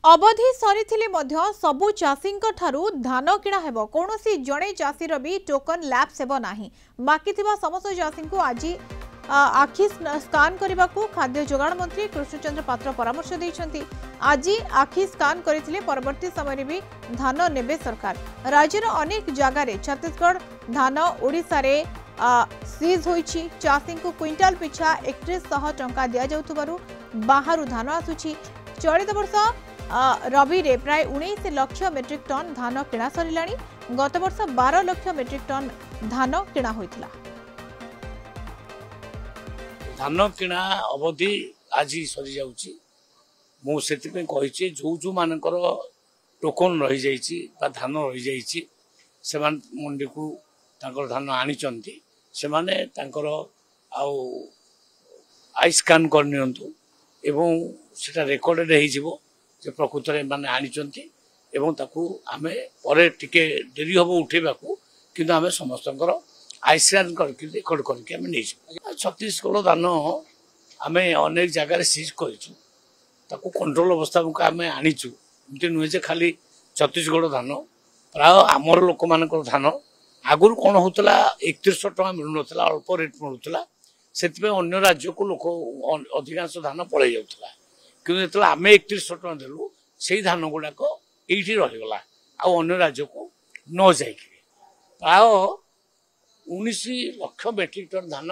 अवधि सरी सबु चाषी धान किणा हेब कौनसी जड़े चाषीर भी टोकन लैप्स हेब नाही बाकी समस्त चाषी को आज आखि स्कान करने को खाद्य जोगाण मंत्री कृष्णचंद्र पात्र परामर्श देइछन्ति। आज आखि स्कान करथिले परवर्ती समय भी धान नेबे सरकार। राज्यर अनेक जगार छत्तीसगढ़ धान ओडिशा रे सीज होईछि। चाषी को क्विंटाल पिछा 3100 टंका दिया जाउथबारु बाहरु धान आसुछि। चलित वर्ष रबी रे प्राय 19 लाख मेट्रिक टन धान किणा सरिलाणी। गत वर्ष 12 लाख मेट्रिक टन धान किणा होइतिला। धान किणा अवधि आज सरी जाउछि। मु सेति कही जो मानकर टोकन रही जाइछि बा धान रही जाइछि से मंडी को तांकर धान आनिचंती से माने तांकर आउ आई स्कान करनियंतु एवं सेटा रेकॉर्डेड हे जिवो जे प्रकृत रे माने आनिचंती एवं ताकू आमे परे टिके देरी होबो उठेबाकू किंतु आमे समस्तकर आई स्कान करके रेकॉर्ड करके आमे नै छत्तीसगढ़ धान आमे अनेक जगह सीज करिछु ताकू कंट्रोल अवस्था को आमे आनिछु। एमती नुहे जे खाली छत्तीसगढ़ धान प्राय आमर लोक मानकर धान आगुर कौन होता 3100 टका मिलू ना अल्प रेट मिलूला से अन्य राज्य को लोक अधिकांश धान पलि जाऊला कि जो आम 3100 टका देलु से धान गुड़ाक ये रहीगला अन्य राज्य को न जा प्राय 19 लाख मेट्रिक टन धान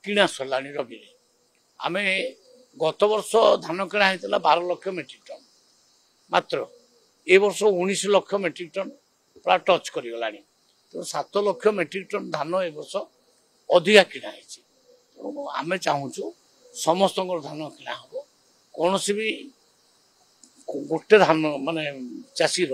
किणा सरला रबी आम गत वर्ष धान किणा होता 12 लाख मेट्रिक टन मात्र ए वर्ष 19 लाख मेट्रिक टन प्राय टच करगला। तो 7 लाख मेट्रिक टन धान ए वर्ष अधिका किणा है। आम चाहूँ समस्त धान किणा हम कौन भी गोटे धान माने चाषीर